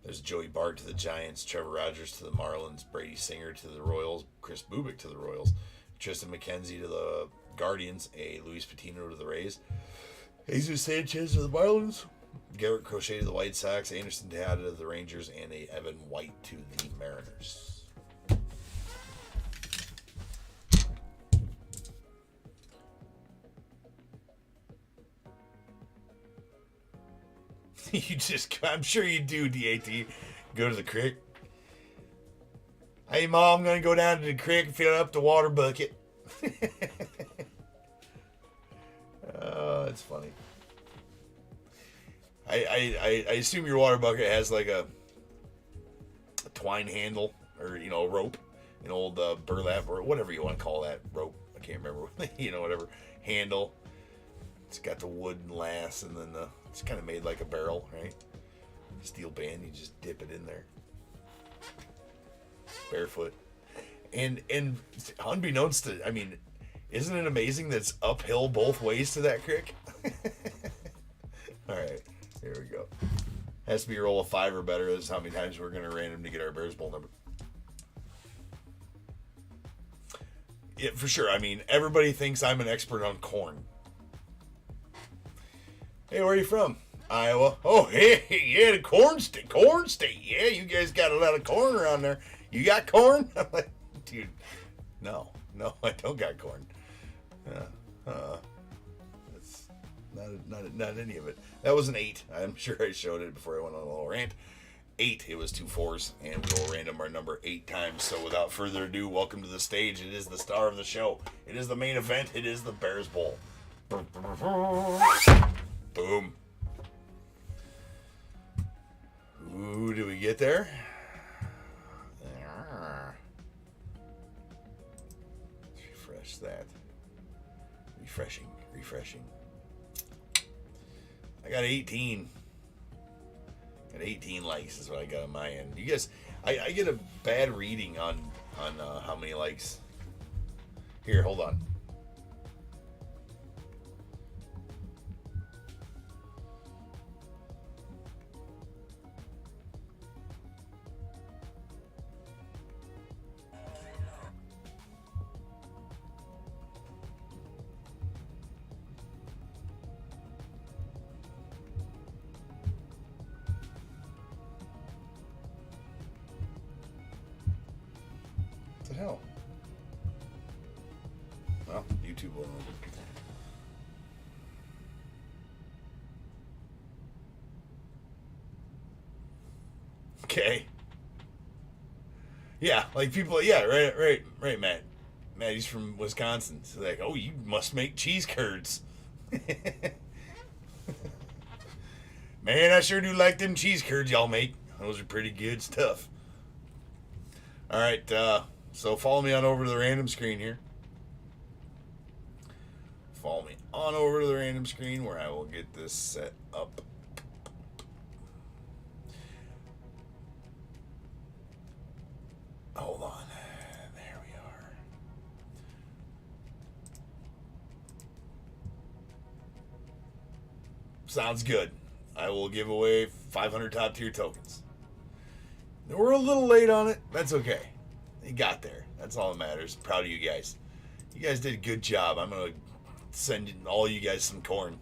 There's Joey Bart to the Giants, Trevor Rogers to the Marlins, Brady Singer to the Royals, Chris Bubik to the Royals, Tristan McKenzie to the Guardians, a Luis Patino to the Rays, Jesus Sanchez to the Marlins, Garrett Crochet to the White Sox, Anderson Tejada to the Rangers, and a Evan White to the Mariners. I'm sure you do, DAT. Go to the creek. Hey, Mom, I'm going to go down to the creek and fill up the water bucket. Oh, that's funny. I assume your water bucket has like a twine handle or, you know, a rope, an old burlap or whatever you want to call that rope. I can't remember, you know, whatever handle. It's got the wooden lass, and then it's kind of made like a barrel, right? Steel band, you just dip it in there. Barefoot. And unbeknownst to, I mean, isn't it amazing that it's uphill both ways to that creek? All right, here we go. Has to be a roll of 5 or better. This is how many times we're going to random to get our Bears Bowl number. Yeah, for sure. I mean, everybody thinks I'm an expert on corn. Hey, where are you from? Iowa. Oh, hey, yeah, the corn state. Corn state. Yeah, you guys got a lot of corn around there. You got corn? I'm like, dude, no, I don't got corn. That's not any of it. That was an 8. I'm sure I showed it before I went on a little rant. 8. It was 2 4s, and we will random our number 8 times. So without further ado, welcome to the stage. It is the star of the show. It is the main event. It is the Bears Bowl. Boom. Ooh, do we get there? Let's refresh that. Refreshing. I got 18. Got 18 likes is what I got on my end. You guys, I get a bad reading on how many likes. Here, hold on. What the hell? Well, YouTube will. Okay. Yeah, like people. Yeah, right, Matt. Matt, he's from Wisconsin. So like, oh, you must make cheese curds. Man, I sure do like them cheese curds y'all make. Those are pretty good stuff. All right, so follow me on over to the random screen here. Follow me on over to the random screen where I will get this set up. Hold on. There we are. Sounds good. I will give away 500 top tier tokens. We're a little late on it. That's okay. You got there. That's all that matters. Proud of you guys. You guys did a good job. I'm going to send all you guys some corn.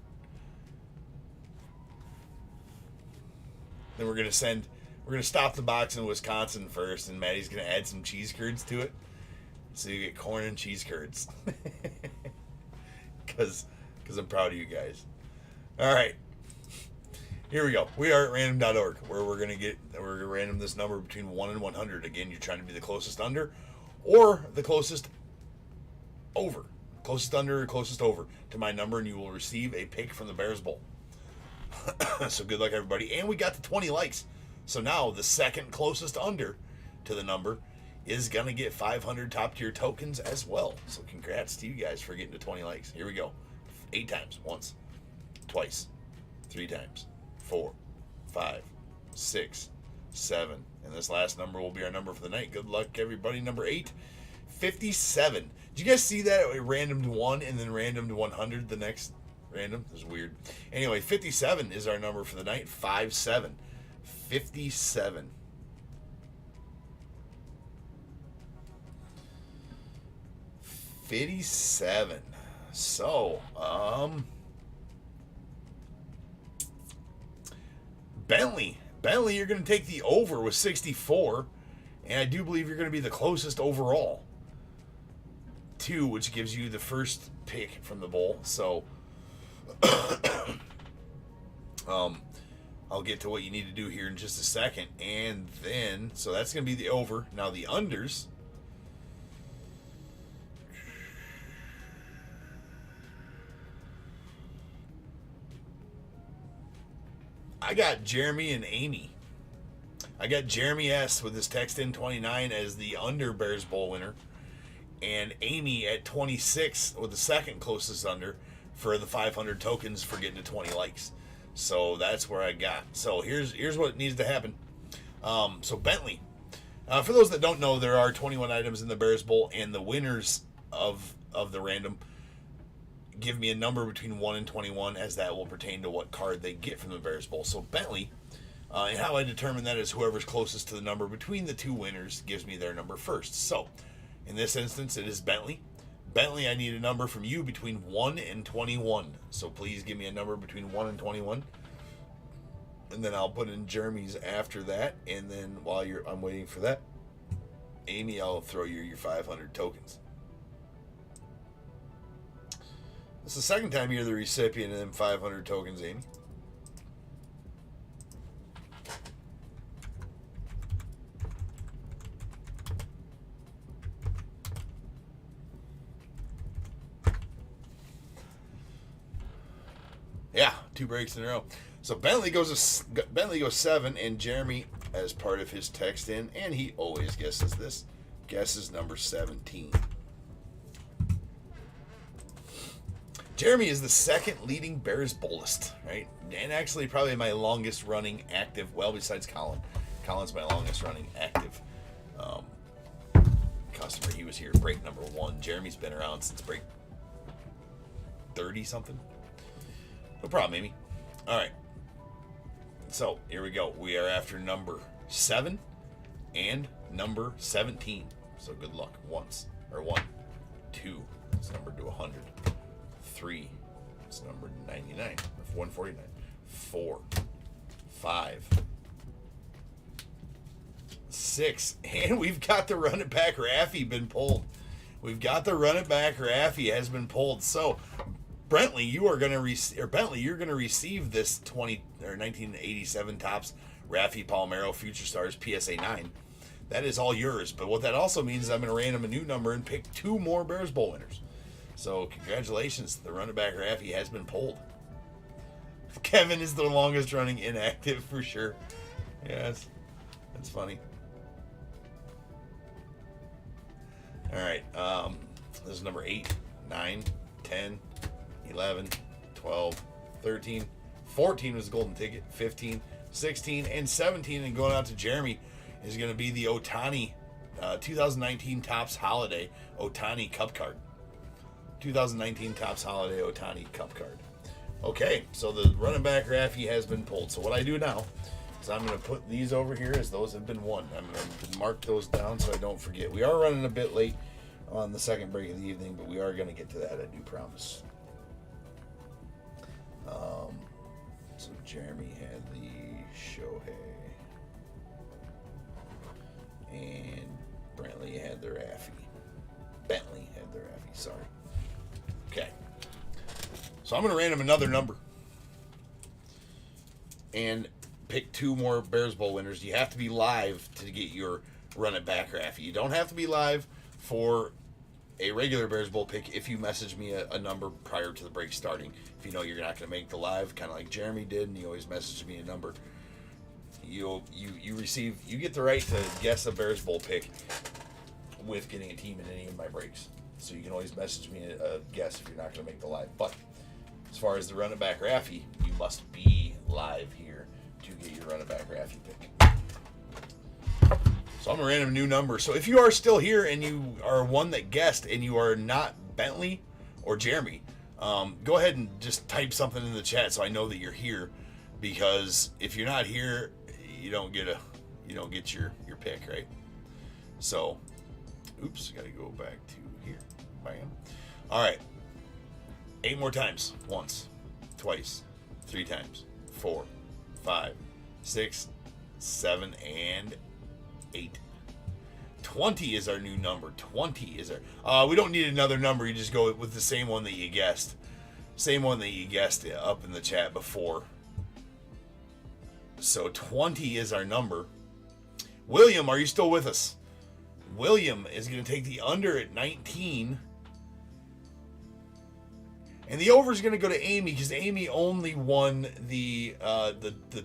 Then we're going to stop the box in Wisconsin first, and Maddie's going to add some cheese curds to it. So you get corn and cheese curds. Because I'm proud of you guys. All right. Here we go. We are at random.org, where we're going to random this number between 1 and 100. Again, you're trying to be the closest under or the closest over. Closest under or closest over to my number, and you will receive a pick from the Bears Bowl. So good luck, everybody. And we got to 20 likes. So now the second closest under to the number is going to get 500 top tier tokens as well. So congrats to you guys for getting to 20 likes. Here we go. 8 times. Once. Twice. 3 times. 4, 5, 6, 7. And this last number will be our number for the night. Good luck, everybody. Number 8, 57. Did you guys see that? It random to 1 and then random to 100 the next random. It was weird. Anyway, 57 is our number for the night. 5-7. 57. $57. So, Bentley, you're going to take the over with 64, and I do believe you're going to be the closest overall, 2, which gives you the first pick from the bowl. So, I'll get to what you need to do here in just a second, and then, so that's going to be the over. Now the unders. I got Jeremy and Amy. I got Jeremy S. with his text in 29 as the under Bears Bowl winner, and Amy at 26 with the second closest under for the 500 tokens for getting to 20 likes. So that's where I got. So here's what needs to happen. So Bentley, for those that don't know, there are 21 items in the Bears Bowl, and the winners of the random give me a number between 1 and 21, as that will pertain to what card they get from the Bears Bowl. So Bentley, and how I determine that is whoever's closest to the number between the two winners gives me their number first. So in this instance, it is Bentley. Bentley, I need a number from you between 1 and 21. So please give me a number between 1 and 21. And then I'll put in Jeremy's after that. And then while I'm waiting for that, Amy, I'll throw you your 500 tokens. It's the second time you're the recipient of them 500 tokens, Amy. Yeah, 2 breaks in a row. So Bentley goes 7, and Jeremy, as part of his text in, and he always guesses this, guesses number 17. Jeremy is the second leading Bears Bowlist, right? And actually probably my longest running active, well, besides Colin. Colin's my longest running active customer. He was here break number 1. Jeremy's been around since break 30-something. No problem, Amy. All right. So here we go. We are after number 7 and number 17. So good luck. 1, 2. It's numbered to 100. 3. It's numbered 99. 149. 4. 5. 6. And we've got the run it back Raffy been pulled. We've got the run it back Raffy has been pulled. So Bentley, you're going to receive this 1987 Topps Raffy Palmero Future Stars PSA 9. That is all yours. But what that also means is I'm going to random a new number and pick 2 more Bears Bowl winners. So congratulations, the run it back Raffy has been pulled. Kevin is the longest running inactive for sure. Yes, that's funny. All right, this is number 8, 9, 10. 11, 12, 13, 14 was the golden ticket, 15, 16, and 17, and going out to Jeremy is going to be the Ohtani 2019 Topps Holiday Ohtani Cup card. 2019 Topps Holiday Ohtani Cup card. Okay, so the running back Raffy has been pulled. So what I do now is I'm going to put these over here as those have been won. I'm going to mark those down so I don't forget. We are running a bit late on the second break of the evening, but we are going to get to that, I do promise. So Jeremy had the Shohei, and Bentley had the Raffy. Sorry. Okay. So I'm going to random another number and pick 2 more Bears Bowl winners. You have to be live to get your run it back Raffy. You don't have to be live for a regular Bears Bowl pick if you message me a number prior to the break starting. If you know you're not going to make the live, kind of like Jeremy did, and you always message me a number, you get the right to guess a Bears Bowl pick with getting a team in any of my breaks. So you can always message me a guess if you're not going to make the live. But as far as the run it back Raffy, you must be live here to get your run it back Raffy pick. So I'm going to random a new number. So if you are still here and you are one that guessed and you are not Bentley or Jeremy, go ahead and just type something in the chat so I know that you're here. Because if you're not here, you don't get your pick, right? So, oops, got to go back to here. Bam. All right. 8 more times. Once, twice, 3 times, 4, 5, 6, 7, and 8. 20 is our new number. 20 is our... we don't need another number. You just go with the same one that you guessed. Same one that you guessed up in the chat before. So 20 is our number. William, are you still with us? William is going to take the under at 19. And the over is going to go to Amy because Amy only won the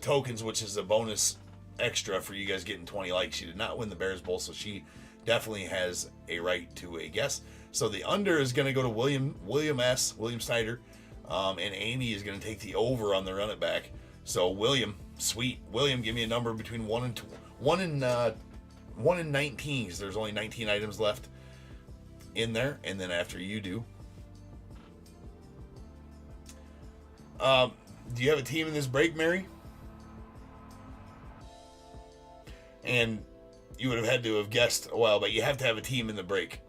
tokens, which is a bonus extra for you guys getting 20 likes. She did not win the Bears Bowl, so she definitely has a right to a guess. So the under is going to go to William Snyder, and Amy is going to take the over on the run it back. So William, sweet William, give me a number between 1 and 19 because there's only 19 items left in there, and then after you do. Do you have a team in this break, Mary? And you would have had to have guessed a while, but you have to have a team in the break.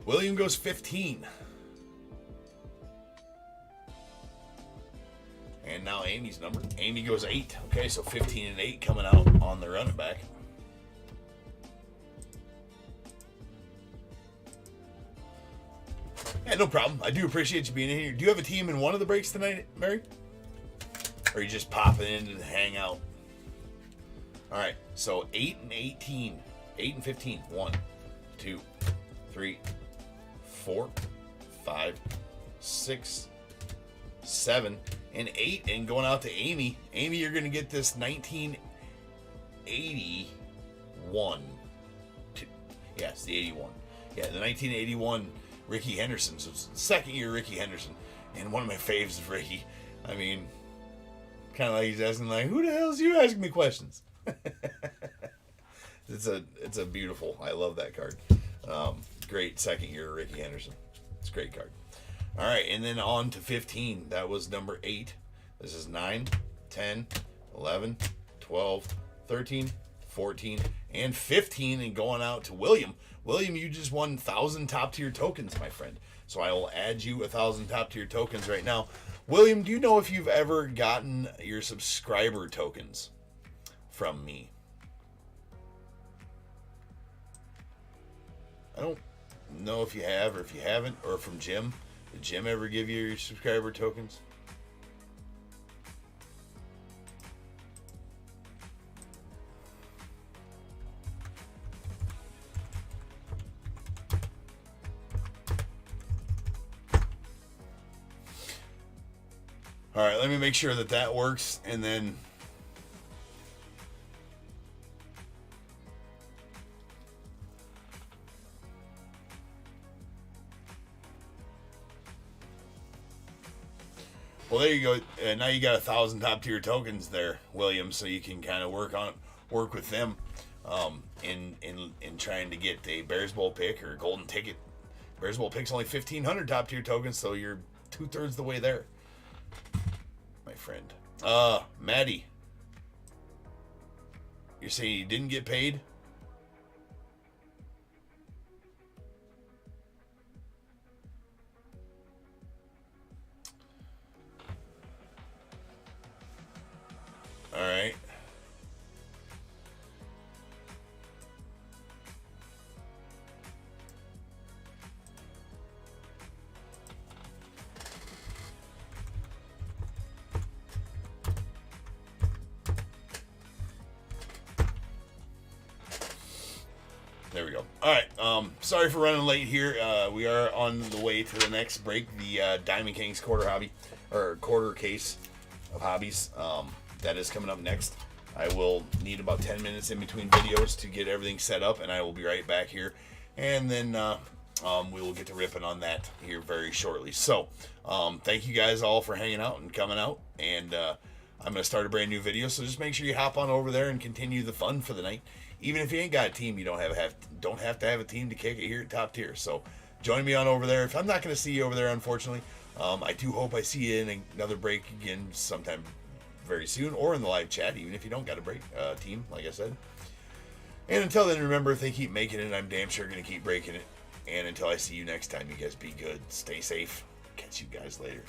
William goes 15. And now Amy's number. Amy goes 8. Okay, so 15 and 8 coming out on the running back. Yeah, no problem. I do appreciate you being in here. Do you have a team in one of the breaks tonight, Mary? Or are you just popping in and hang out? All right, so 8 and 18. 8 and 15. 1, 2, 3, 4, 5, 6, 7, and 8. And going out to Amy. Amy, you're going to get this 1981. Yeah, it's the 81. Yeah, the 1981 Ricky Henderson. So it's the second year Ricky Henderson. And one of my faves is Ricky. I mean, kind of like he's asking, like, who the hell is you asking me questions? It's a beautiful. I love that card. Great second year Ricky Henderson. It's a great card. All right, and then on to 15. That was number 8. This is 9, 10, 11, 12, 13, 14, and 15. And going out to William. William, you just won 1,000 top tier tokens, my friend. So I will add you 1,000 top tier tokens right now. William, do you know if you've ever gotten your subscriber tokens from me? I don't know if you have or if you haven't, or from Jim. Did Jim ever give you your subscriber tokens? All right, let me make sure that works, and then well, there you go. Now you got 1,000 top tier tokens there, William, so you can kind of work with them in trying to get a Bears Bowl pick or a golden ticket. Bears Bowl pick's only 1,500 top tier tokens, so you're 2/3 the way there, my friend. Maddie, you're saying you didn't get paid? All right. There we go. All right. Sorry for running late here. We are on the way to the next break. The Diamond Kings quarter case of hobbies. That is coming up next. I will need about 10 minutes in between videos to get everything set up, and I will be right back here. And then we will get to ripping on that here very shortly. So thank you guys all for hanging out and coming out. And I'm going to start a brand new video, so just make sure you hop on over there and continue the fun for the night. Even if you ain't got a team, you don't have to have a team to kick it here at Top Tier. So join me on over there. If I'm not going to see you over there, unfortunately, I do hope I see you in another break again sometime very soon, or in the live chat, even if you don't got a break team, like I said. And until then, remember, if they keep making it, I'm damn sure going to keep breaking it. And until I see you next time, you guys be good, stay safe, catch you guys later.